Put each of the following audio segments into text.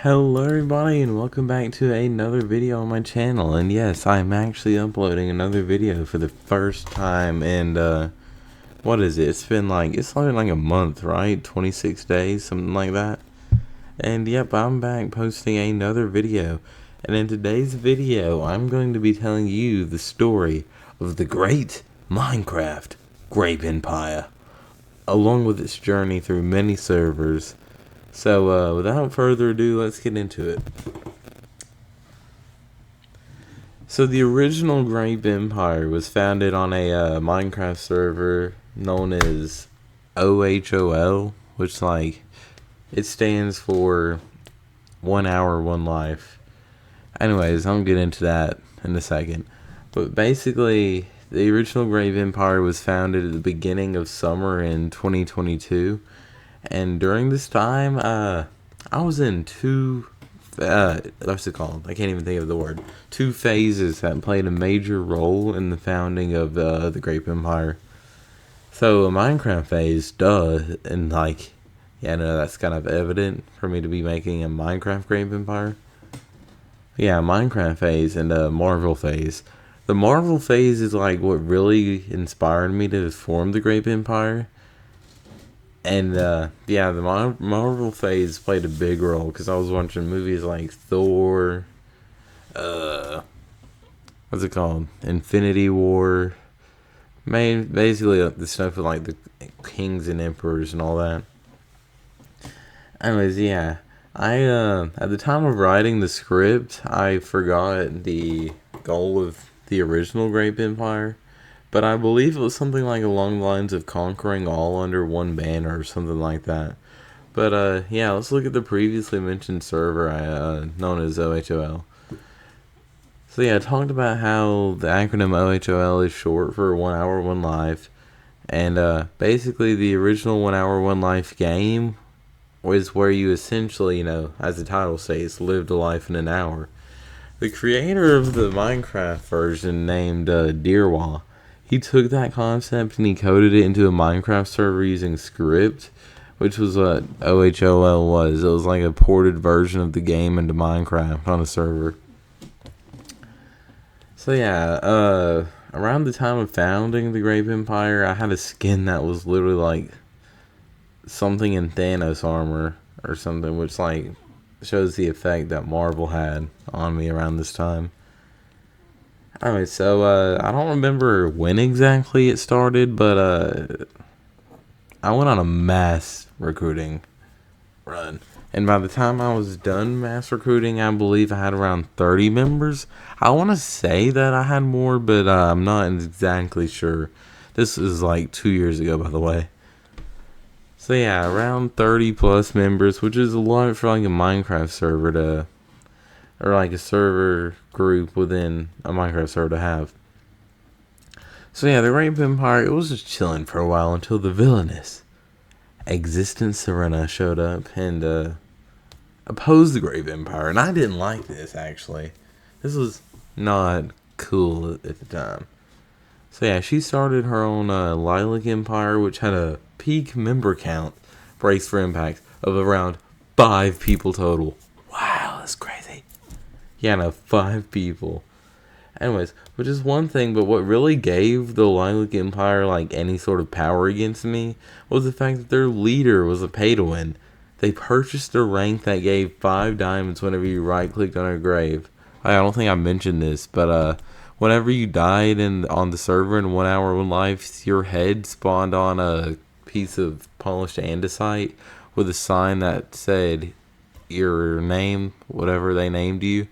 Hello everybody and welcome back to another video on my channel. And yes, I'm actually uploading another video for the first time. And what is it? It's only like a month, right? 26 days, something like that. And yep, I'm back posting another video. And in today's video, I'm going to be telling you the story of the great Minecraft Grape Empire, along with its journey through many servers. So, without further ado, let's get into it. So, the original Grape Empire was founded on a Minecraft server known as OHOL, which, it stands for 1 hour, 1 life. Anyways, I'll get into that in a second. But basically, the original Grape Empire was founded at the beginning of summer in 2022. And during this time, I was in what's it called? I can't even think of the word. 2 phases that played a major role in the founding of the Grape Empire. So, a Minecraft phase, and no, that's kind of evident for me to be making a Minecraft Grape Empire. Yeah, Minecraft phase and a Marvel phase. The Marvel phase is what really inspired me to form the Grape Empire. And, yeah, the Marvel phase played a big role because I was watching movies like Thor, what's it called? Infinity War. Basically, the stuff with, the kings and emperors and all that. Anyways, yeah. At the time of writing the script, I forgot the goal of the original Grape Empire. But I believe it was something along the lines of conquering all under one banner or something like that. But yeah, let's look at the previously mentioned server known as OHOL. So yeah, I talked about how the acronym OHOL is short for 1 hour, 1 life. And basically the original 1 hour, 1 life game was where you essentially, as the title says, lived a life in an hour. The creator of the Minecraft version named Deerwa, he took that concept and he coded it into a Minecraft server using script, which was what OHOL was. It was like a ported version of the game into Minecraft on a server. So yeah, around the time of founding the Grape Empire, I had a skin that was literally like something in Thanos armor or something, which shows the effect that Marvel had on me around this time. Alright, so, I don't remember when exactly it started, but, I went on a mass recruiting run. And by the time I was done mass recruiting, I believe I had around 30 members. I want to say that I had more, but, I'm not exactly sure. This is 2 years ago, by the way. So, yeah, around 30 plus members, which is a lot for a Minecraft server or a server group within a Minecraft server to have. So yeah, the Grape Empire, it was just chilling for a while until the villainous Existence Serena showed up and opposed the Grape Empire. And I didn't like this, actually. This was not cool at the time. So yeah, she started her own Lilac Empire, which had a peak member count, brace for impact, of around 5 people total. Wow, that's crazy. Yeah, no, 5 people. Anyways, which is one thing, but what really gave the Lilac Empire, any sort of power against me was the fact that their leader was a pay-to-win. They purchased a rank that gave 5 diamonds whenever you right-clicked on her grave. I don't think I mentioned this, but, whenever you died on the server in 1 hour, 1 life, your head spawned on a piece of polished andesite with a sign that said your name, whatever they named you,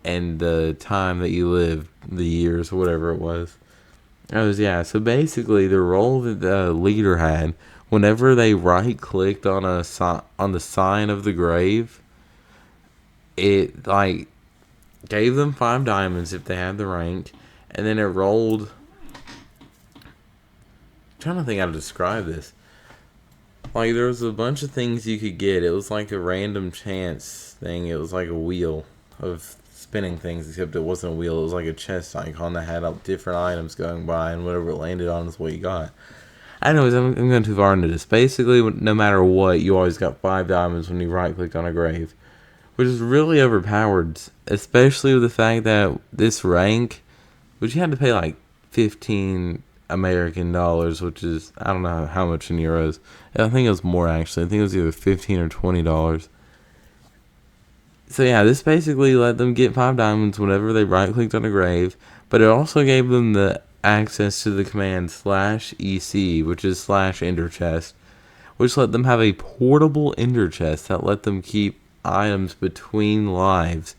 and the time that you lived, the years, whatever it was. So basically the role that the leader had, whenever they right-clicked on the sign of the grave, it, gave them 5 diamonds if they had the rank, and then it rolled. I'm trying to think how to describe this. There was a bunch of things you could get. It was like a random chance thing. It was like a wheel of spinning things, except it wasn't a wheel. It was like a chest icon that had different items going by, and whatever it landed on is what you got. Anyways, I'm going too far into this. Basically, no matter what, you always got 5 diamonds when you right-clicked on a grave. which is really overpowered, especially with the fact that this rank, which you had to pay like 15 American dollars, which is, I don't know how much in euros. I think it was more actually. I think it was either 15 or $20. So yeah, this basically let them get 5 diamonds whenever they right clicked on a grave, but it also gave them the access to the command /EC, which is /ender chest, which let them have a portable ender chest that let them keep items between lives.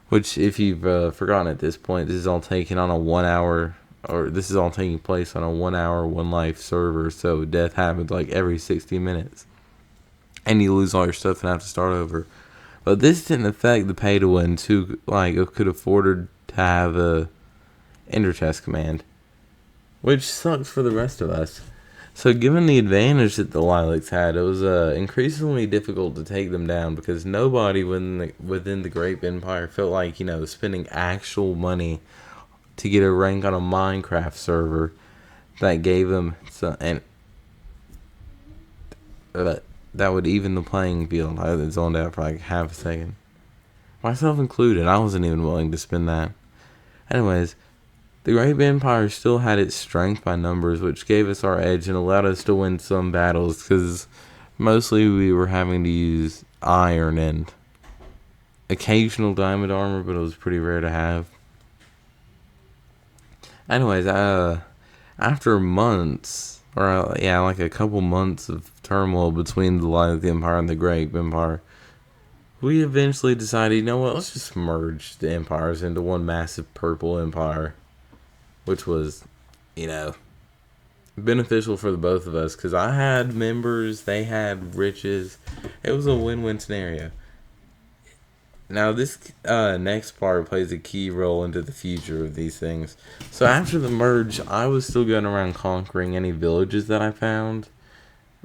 Which, if you've forgotten at this point, this is all taken on a 1 hour, or this is all taking place on a 1 hour, 1 life server, so death happens like every 60 minutes. And you lose all your stuff and have to start over. But this didn't affect the pay to wins who could afford to have a ender chest command, which sucks for the rest of us. So given the advantage that the Lilacs had, it was increasingly difficult to take them down because nobody within the Grape Empire felt like, spending actual money to get a rank on a Minecraft server that gave them that would even the playing field. I zoned out for like half a second. Myself included, I wasn't even willing to spend that. Anyways, the Grape Empire still had its strength by numbers, which gave us our edge and allowed us to win some battles, because mostly we were having to use iron and occasional diamond armor, but it was pretty rare to have. Anyways, after months, like a couple months of turmoil between the Lilac Empire and the Grape Empire, we eventually decided, let's just merge the empires into one massive purple empire. Which was, beneficial for the both of us, because I had members, they had riches. It was a win-win scenario. Now, this next part plays a key role into the future of these things. So after the merge, I was still going around conquering any villages that I found,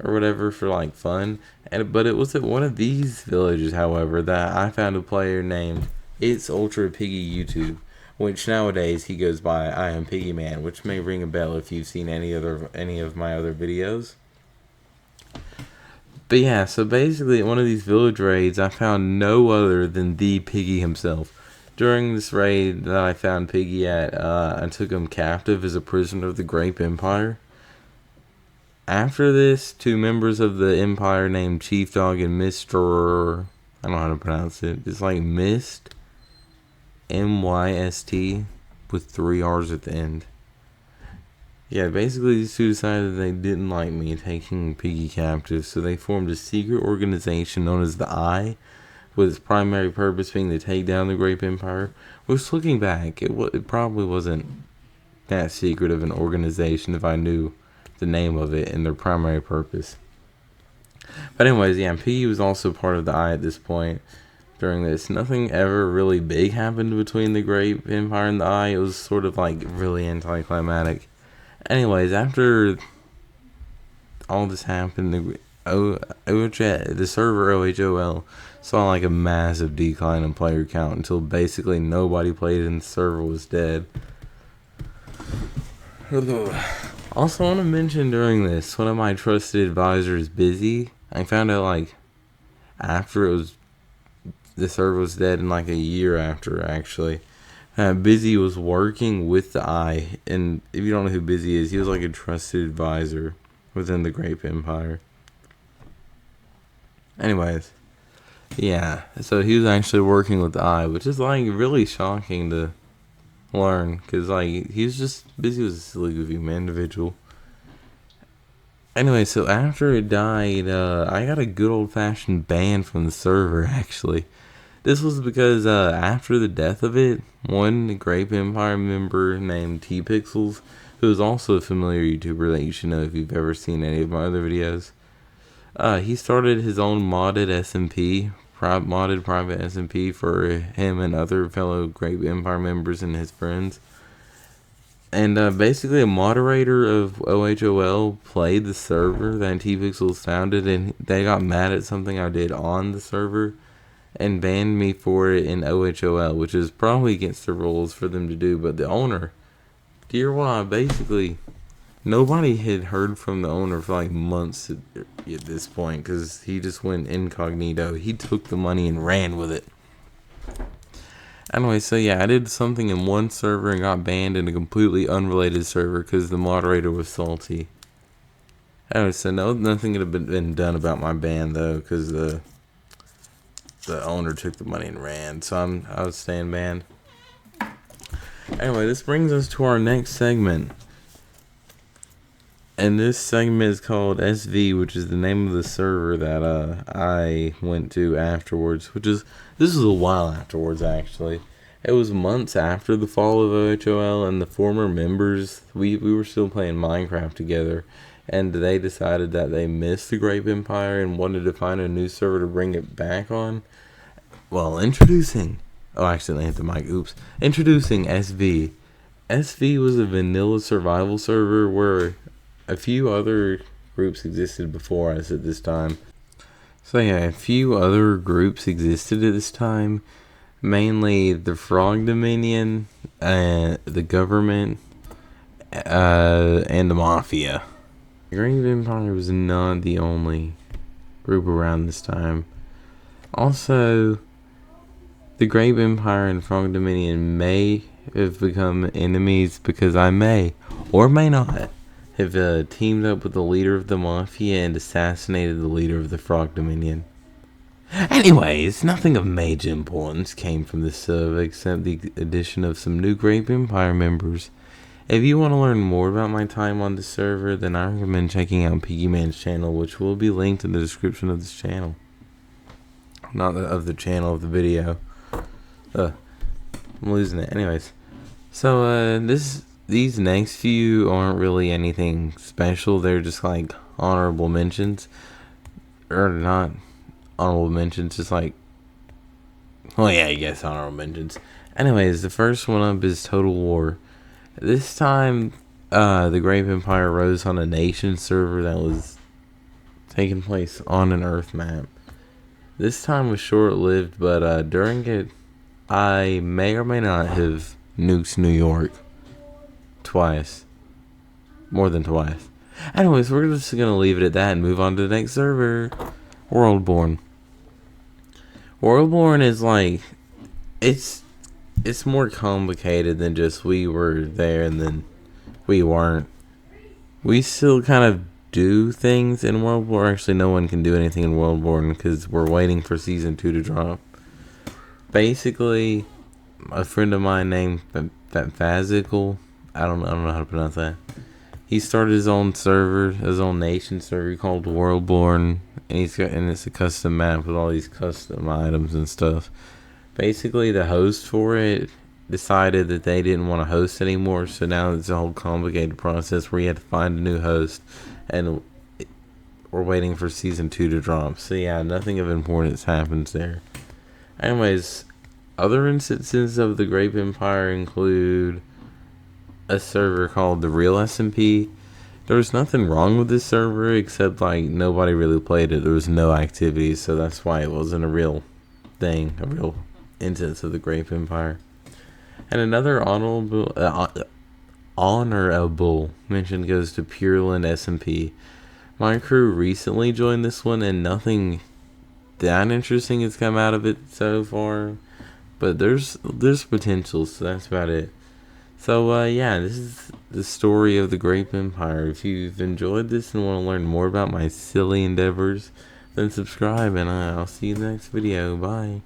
or whatever, for fun. But it was at one of these villages, however, that I found a player named It's Ultra Piggy YouTube, which nowadays he goes by I Am Piggy Man, which may ring a bell if you've seen any of my other videos. But yeah, so basically at one of these village raids, I found no other than the Piggy himself. During this raid that I found Piggy at, I took him captive as a prisoner of the Grape Empire. After this, 2 members of the Empire named Chief Dog and Mr. I don't know how to pronounce it. It's like Mist. MYST with 3 R's at the end. Yeah, basically these 2 decided they didn't like me taking Piggy captive, so they formed a secret organization known as the Eye, with its primary purpose being to take down the Grape Empire. Which, looking back, it probably wasn't that secret of an organization if I knew the name of it and their primary purpose. But anyways, yeah, Piggy was also part of the Eye at this point. During this, nothing ever really big happened between the Grape Empire and the Eye. It was sort of really anticlimactic. Anyways, after all this happened, the server OHOL saw a massive decline in player count until basically nobody played and the server was dead. Also, I want to mention during this, one of my trusted advisors, Busy, I found out after the server was dead in a year after, actually. Busy was working with the Eye, and if you don't know who Busy is, he was a trusted advisor within the Grape Empire. Anyways, yeah, so he was actually working with the Eye, which is really shocking to learn, because he was just, Busy was a silly goofy individual. Anyway, so after it died, I got a good old-fashioned ban from the server, actually. This was because after the death of it, one Grape Empire member named T-Pixels, who is also a familiar YouTuber that you should know if you've ever seen any of my other videos, he started his own modded SMP, modded private SMP for him and other fellow Grape Empire members and his friends. And basically a moderator of OHOL played the server that T-Pixels founded, and they got mad at something I did on the server and banned me for it in OHOL, which is probably against the rules for them to do. But the owner, Dear basically Nobody had heard from the owner for like months at this point, because he just went incognito. He took the money and ran with it. Anyway, so yeah, I did something in one server and got banned in a completely unrelated server because the moderator was salty. Anyway, so nothing had been done about my ban though, because the owner took the money and ran. So I was staying banned. Anyway, this brings us to our next segment. And this segment is called SV, which is the name of the server that I went to afterwards. This was a while afterwards, actually. It was months after the fall of OHOL, and the former members, we were still playing Minecraft together. And they decided that they missed the Grape Empire and wanted to find a new server to bring it back on. Well, introducing... Oh, I accidentally hit the mic. Oops. Introducing SV. SV was a vanilla survival server where a few other groups existed before us at this time. So yeah, a few other groups existed at this time. Mainly the Frog Dominion, the government, and the Mafia. The Grape Empire was not the only group around this time. Also, the Grape Empire and Frog Dominion may have become enemies because I may, or may not, have teamed up with the leader of the Mafia and assassinated the leader of the Frog Dominion. Anyways, nothing of major importance came from this server except the addition of some new Grape Empire members. If you want to learn more about my time on the server, then I recommend checking out Piggy Man's channel, which will be linked in the description of this channel. Not of the channel, of the video. I'm losing it. Anyways, so these next few aren't really anything special. They're just like honorable mentions, or not honorable mentions. Just like, well, yeah, I guess honorable mentions. Anyways, the first one up is Total War. This time, the Grape Empire rose on a nation server that was taking place on an Earth map. This time was short-lived, but during it, I may or may not have nuked New York. Twice. More than twice. Anyways, we're just going to leave it at that and move on to the next server. Worldborn. Worldborn is like... It's more complicated than just we were there and then we weren't. We still kind of do things in Worldborn. Actually, no one can do anything in Worldborn because we're waiting for Season 2 to drop. Basically, a friend of mine named Fazical, I don't know how to pronounce that. He started his own server, his own nation server called Worldborn, and it's a custom map with all these custom items and stuff. Basically, the host for it decided that they didn't want to host anymore, so now it's a whole complicated process where you had to find a new host, and we're waiting for Season 2 to drop. So yeah, nothing of importance happens there. Anyways, other instances of the Grape Empire include a server called the Real SMP. There was nothing wrong with this server except like nobody really played it. There was no activity, so that's why it wasn't a real thing, a real instance of the Grape Empire. And another honorable mention goes to Pureland SMP. My crew recently joined this one, and nothing that interesting has come out of it so far, but there's potential, so that's about it. So yeah, this is the story of the Grape Empire. If you've enjoyed this and want to learn more about my silly endeavors, then subscribe, and I'll see you in the next video. Bye.